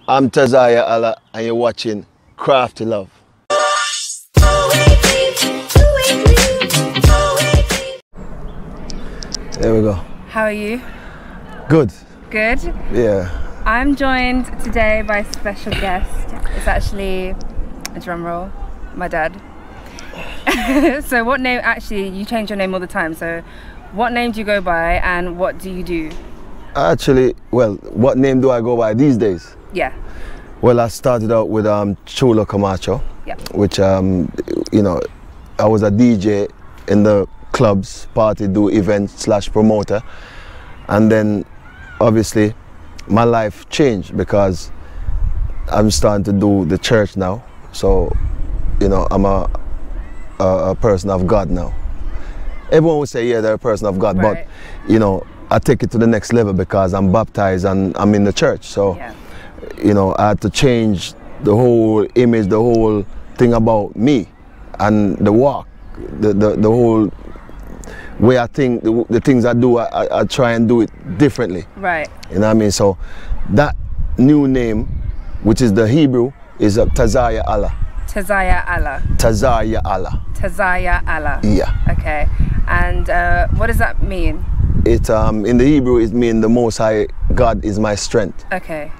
I'm Tazarya-Ahla and you're watching Crafty Love. There we go. How are you? Good. Good? Yeah. I'm joined today by a special guest. It's actually, a drum roll, my dad. So what name, actually you change your name all the time, so what name do you go by and what do you do? Actually, well, what name do I go by these days? Yeah. Well, I started out with Chulo Camacho, which, you know, I was a DJ in the clubs, party, do events / promoter. And then, obviously, my life changed because I'm starting to do the church now. So, you know, I'm a person of God now. Everyone would say, yeah, they're a person of God, right. But, you know, I take it to the next level because I'm baptized and I'm in the church. So, you know, I had to change the whole image, the whole thing about me and the walk, the whole way I think, the things I do, I try and do it differently. Right. You know what I mean? So that new name, which is the Hebrew, is Tazarya-Ahla. Tazarya-Ahla. Tazarya-Ahla. Tazarya-Ahla. Yeah. Okay. And what does that mean? It in the Hebrew it means the Most High God is my strength. Okay.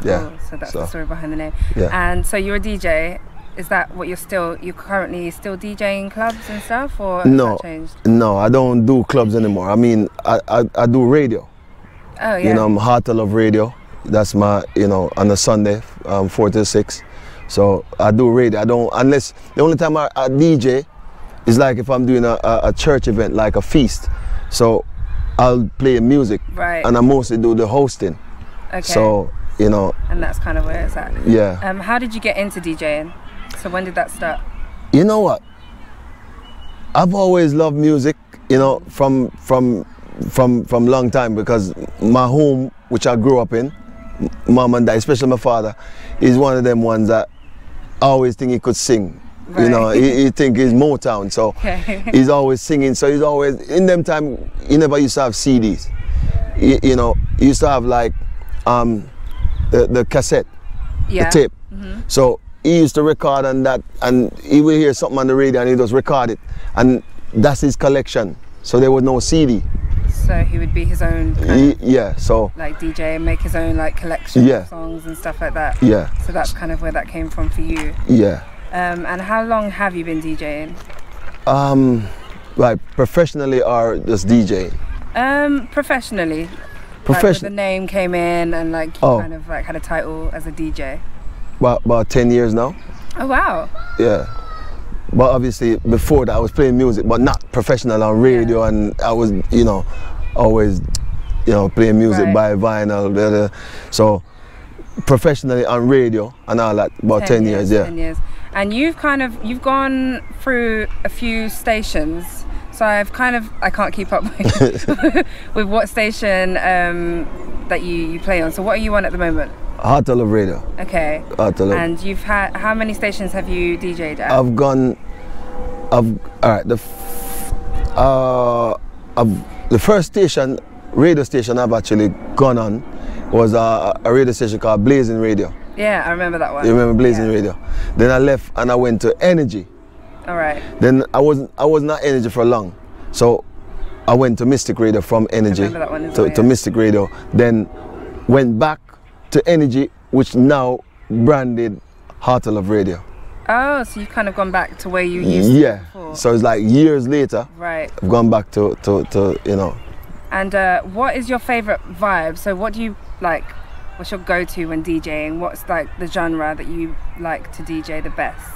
Yeah. Cool. So that's the story behind the name. Yeah. And so you're a DJ. Is that what you're currently still DJing clubs and stuff, or has that changed? No, I don't do clubs anymore. I mean, I do radio. Oh yeah. You know, I'm Heart to Love Radio. That's my, you know, on a Sunday, 4 to 6. So I do radio. I don't, unless the only time I DJ is like if I'm doing a church event, like a feast. So I'll play music. Right. And I mostly do the hosting. Okay. So, you know. And that's kind of where it's at. Yeah. How did you get into DJing? So when did that start? You know what? I've always loved music, you know, from long time, because my home, which I grew up in, mom and dad, especially my father, is one of them ones that I always think he could sing. Right. You know, he think he's Motown, so he's always singing. So he's always, in them time, he never used to have CDs. You know, he used to have like the cassette, the tape. Mm-hmm. So he used to record on that, and he will hear something on the radio and he just record it, and that's his collection. So there was no CD. So he would be his own so like DJ and make his own like collection of songs and stuff like that. Yeah. So that's kind of where that came from for you. Yeah. And how long have you been DJing? Like professionally or just DJing? Professionally. Like the name came in and like you kind of like had a title as a DJ. About 10 years now. Oh wow. Yeah. But obviously before that I was playing music, but not professional on radio, and I was, you know, always, you know, playing music by vinyl. So professionally on radio and all that, about 10 years, yeah. 10 years. And you've gone through a few stations. So I can't keep up with what station that you play on. So what are you on at the moment? Heart to Love Radio. Okay. Heart to Love. And you've had, how many stations have you DJ'd at? The first station, radio station I've actually gone on was a radio station called Blazing Radio. Yeah, I remember that one. You remember Blazing Radio? Then I left and I went to Energy. All right. Then I wasn't at Energy for long, so I went to Mystic Radio from Energy to Mystic Radio. Then went back to Energy, which now branded Heart to Love Radio. Oh, so you've kind of gone back to where you used to before. So it's like years later. Right. I've gone back to you know. And what is your favorite vibe? So what do you like? What's your go-to when DJing? What's like the genre that you like to DJ the best?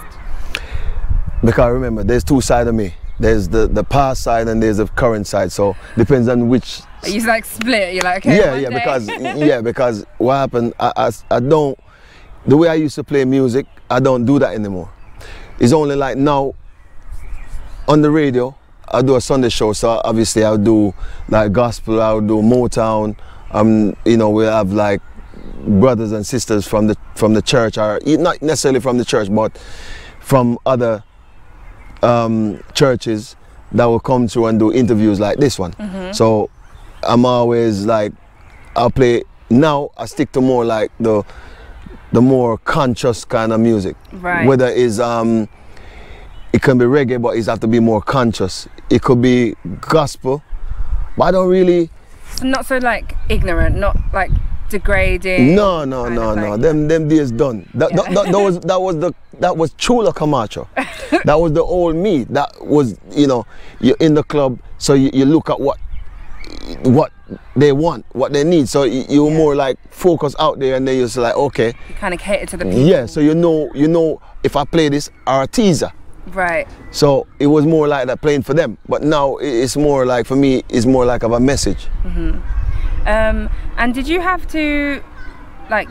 Because remember, there's two sides of me. There's the past side and there's the current side. So depends on which. You like split. You're like, okay. Because what happened? I don't. The way I used to play music, I don't do that anymore. It's only like now on the radio, I do a Sunday show. So obviously I'll do like gospel. I'll do Motown. You know, we'll have like brothers and sisters from the church, or not necessarily from the church, but from other churches that will come through and do interviews like this one. Mm-hmm. So I'm always like, I'll play, now I stick to more like the the more conscious kind of music. Right. Whether it's it can be reggae, but it have to be more conscious. It could be gospel, but I don't really. Not so like ignorant, not like degrading. No. Them days done. That was Chula Camacho. That was the old me. That was, you know, you're in the club, so you look at what they want, what they need. So you're more like focus out there, and then you're just like, okay. You kind of cater to the people. Yeah. So you know if I play this, or a teaser. Right. So it was more like that, playing for them. But now it's more like, for me, it's more like of a message. And did you have to like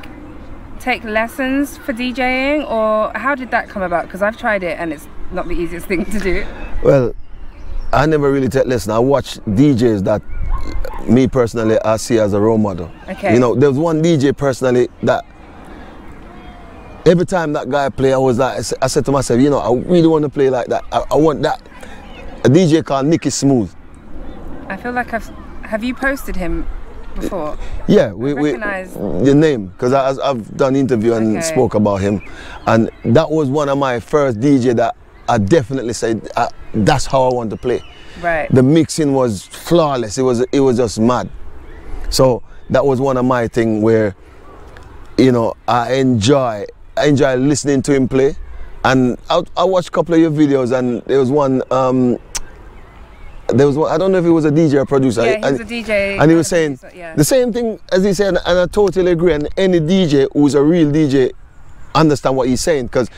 take lessons for DJing, or how did that come about? Because I've tried it and it's not the easiest thing to do. Well, I never really take lessons. I watch DJs that me personally I see as a role model. Okay. You know, there's one DJ personally that every time that guy play, I said to myself, you know, I really want to play like that. I want that. A DJ called Nicky Smooth. I feel like have you posted him before? Yeah, we recognize the name, because I've done interview and spoke about him, and that was one of my first DJ that I definitely said that's how I want to play. Right. The mixing was flawless. It was just mad. So that was one of my thing where, you know, I enjoy listening to him play. And I watched a couple of your videos, and there was one. I don't know if he was a DJ or producer. Yeah, he was a DJ. And he was saying the same thing as he said, and I totally agree. And any DJ who's a real DJ understand what he's saying, because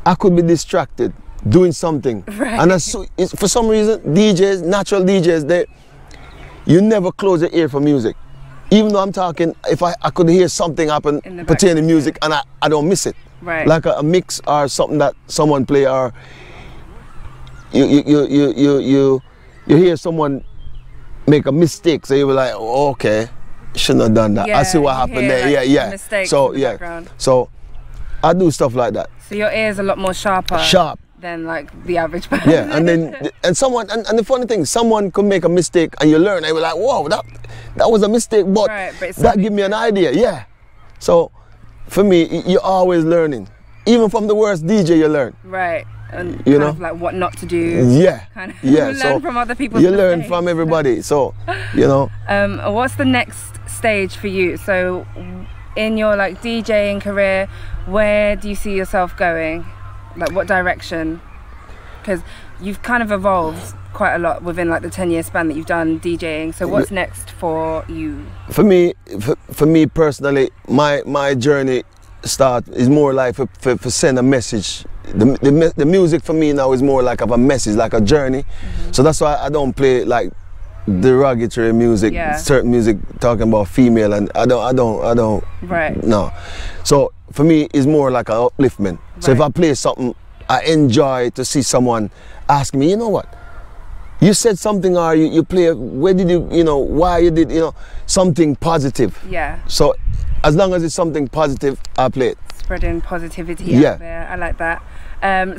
I could be distracted doing something, right. And for some reason, natural DJs, you never close your ear for music. Even though I'm talking, if I could hear something happen pertaining to music, and I don't miss it. Right. Like a mix or something that someone play, or you hear someone make a mistake, so you were like, oh, okay, shouldn't have done that. Yeah, I see what happened there. Like, yeah. So so I do stuff like that. So your ear is a lot more sharper. Sharp. Than like the average person. Yeah, and then and the funny thing, someone could make a mistake and you learn, and you're like, whoa, that was a mistake, but that give me an idea. Yeah. So for me, you're always learning. Even from the worst DJ, you learn. Right. And you kind know, of like what not to do. Yeah. Kind of learn so from other people. You learn from everybody. So, you know. What's the next stage for you? So in your like DJing career, where do you see yourself going? Like what direction? Because you've kind of evolved quite a lot within like the 10-year span that you've done DJing. So what's next for you? For me personally, my journey is more like for send a message. The music for me now is more like of a message, like a journey. So that's why I don't play like derogatory music, certain music talking about female, and I don't. Right. No. So for me, it's more like an upliftment. So if I play something, I enjoy to see someone ask me, you know what? You said something, or you play, where did you know, why you did, you know, something positive. Yeah. So as long as it's something positive, I play it. Spreading positivity out there. I like that.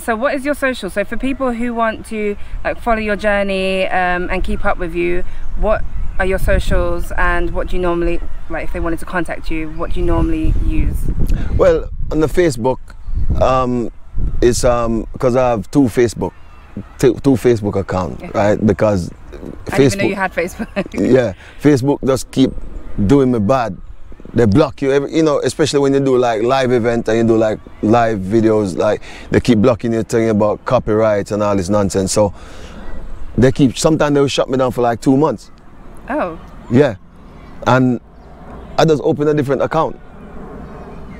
So what is your social? So for people who want to like follow your journey and keep up with you, what are your socials, and what do you normally, like if they wanted to contact you, what do you normally use? Well, on the Facebook, it's because I have two Facebook accounts, right? Because I didn't even know you had Facebook. Yeah, Facebook just keep doing me bad. They block you, you know, especially when you do like live event and you do like live videos, like they keep blocking you, telling you about copyrights and all this nonsense. So sometimes they'll shut me down for like 2 months. Oh. Yeah, and I just open a different account.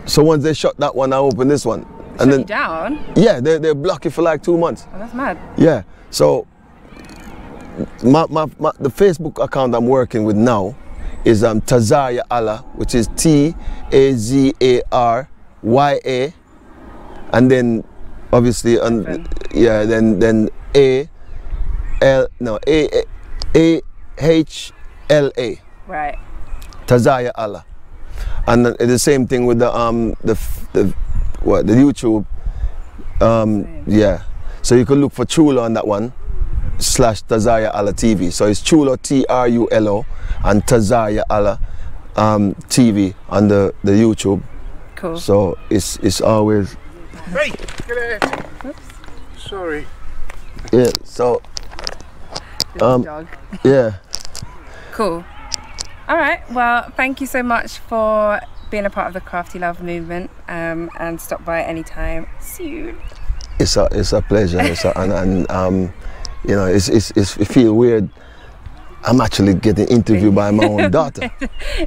So once they shut that one, I open this one. And then you down? Yeah, they block you for like 2 months. Oh, that's mad. Yeah, so the Facebook account I'm working with now is Tazarya-Ahla, which is Tazarya, and then obviously then AHLA. Right. Tazarya-Ahla. And the same thing with the YouTube. Yeah. So you could look for Chulo on that one / Tazarya-Ahla TV. So it's Chulo, TRULO, and Tazarya-Ahla TV on the YouTube. Cool. So it's always. Hey, get out. Oops. Sorry. Yeah. So. Dog. Yeah. Cool. All right. Well, thank you so much for being a part of the Crafty Love movement, and stop by anytime soon. It's a pleasure. And you know, it feel weird. I'm actually getting interviewed by my own daughter.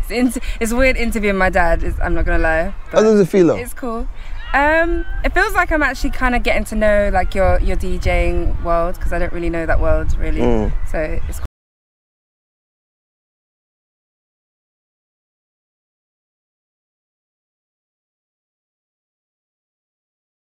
It's weird interviewing my dad. I'm not gonna lie. How does it feel though? It's cool. It feels like I'm actually kind of getting to know like your DJing world, because I don't really know that world really. So it's